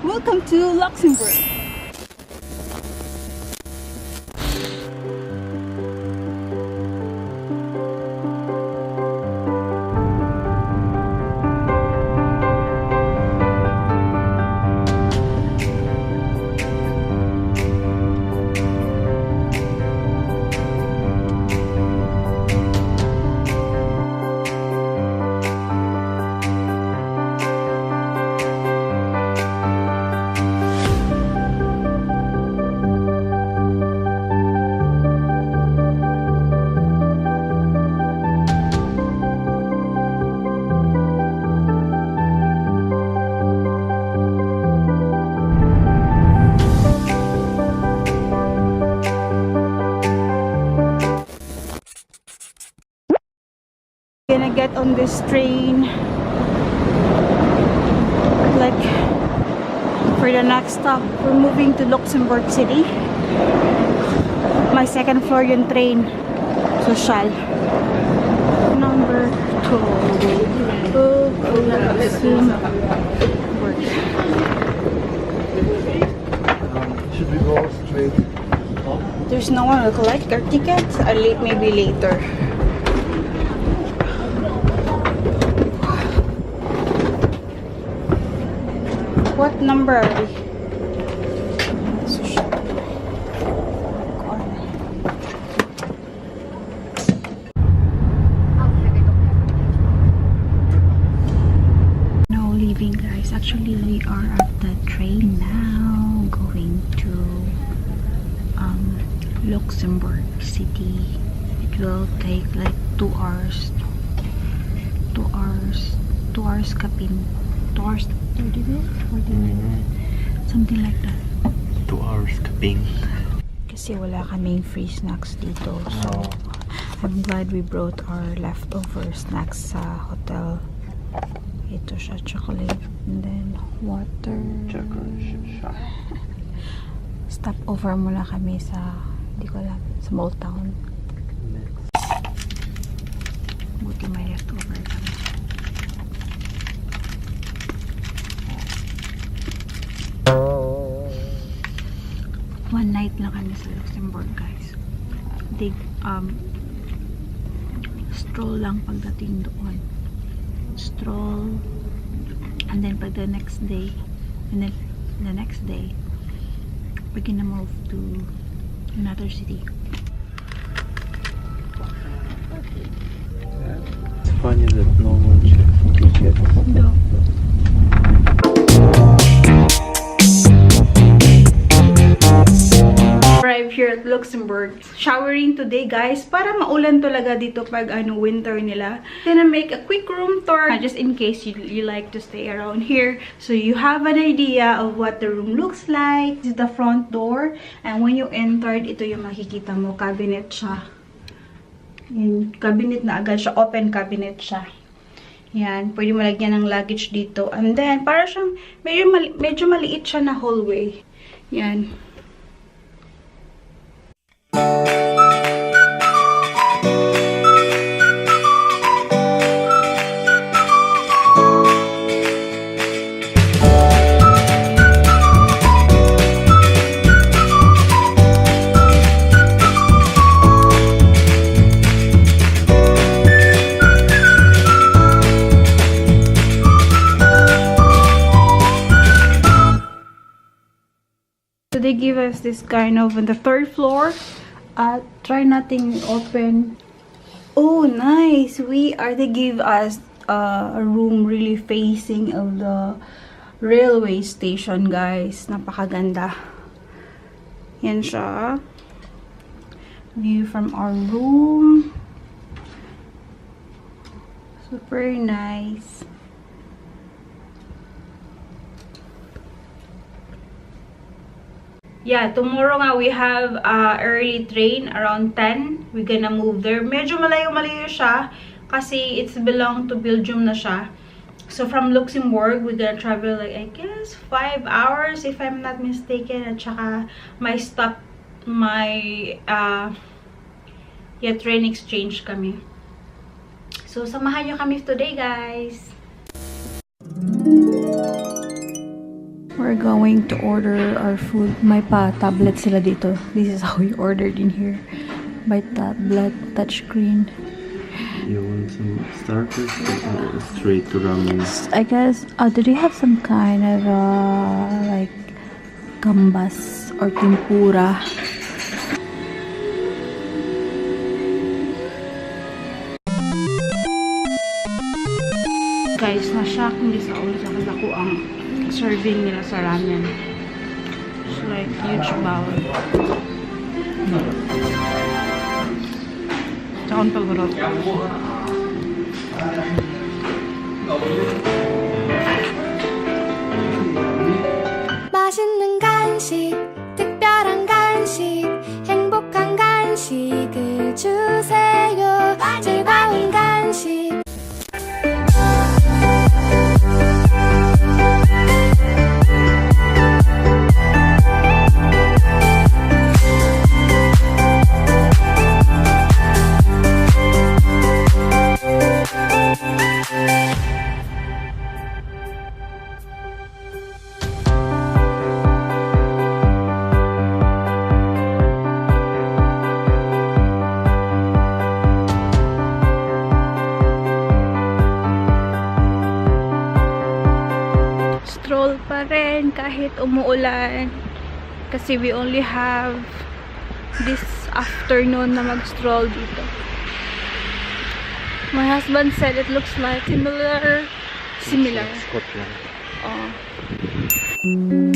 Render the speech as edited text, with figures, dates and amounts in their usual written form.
Welcome to Luxembourg. Gonna get on this train like for the next stop. We're moving to Luxembourg City. My second floor yung train. Social. Number 2. Luxembourg. Should we go straight up? There's no one will collect our tickets. Maybe later. What number are we? Now leaving, guys. Actually, we are at the train now, going to Luxembourg City. It will take like 2 hours. 2 hours kapin. 2 hours 30 minutes? 40 minutes? Something like that. 2 hours kaping. Kasi wala kaming free snacks dito. So, I'm glad we brought our leftover snacks sa hotel. Ito siya, chocolate. And then, water. Chocolate. Stop over muna kami sa, hindi ko alam, small town. Buti may leftover kami. One night lang kami sa Luxembourg, guys. Stroll lang pagdating doon. Stroll. And then pag the next day, we're gonna move to another city. It's funny that no one checks tickets. No. Arrive here at Luxembourg. Showering today, guys, para maulan talaga dito pag winter nila. Gonna make a quick room tour just in case you like to stay around here, so you have an idea of what the room looks like. This is the front door, and when you entered, ito yung makikita mo, cabinet siya. Yung cabinet na agad siya, open cabinet siya. Yan, pwede mo lagyan ng luggage dito. And then, para siyang medyo maliit siya na hallway. Yan. So they give us this kind of on the 3rd floor. Try nothing open. Oh, nice. They give us a room really facing of the railway station, guys. Napakaganda. Yan siya. View from our room. Super nice. Yeah, tomorrow nga we have early train around 10. We're gonna move there. Medyo malayo-malayo siya kasi it's belong to Belgium na siya. So from Luxembourg, we're gonna travel like, I guess, 5 hours if I'm not mistaken. At saka train exchange kami. So samahan nyo kami today, guys. We're going to order our food. May pa-tablet sila dito. This is how we ordered in here. By tablet, touchscreen. You want some starters or straight to ramen? I guess, do they have some kind of, like, gambas or tempura? Guys, na-shock hindi sa ulo sa kalako ang serving nila sa ramen. It's like huge bowl. Saan pagurot? 맛있는 간식, 특별한 간식, 행복한 간식을 주세요. 즐거운 간식. Stroll pa rin kahit umuulan kasi we only have this afternoon na mag-stroll dito. My husband said it looks like similar. Scotland. Oh.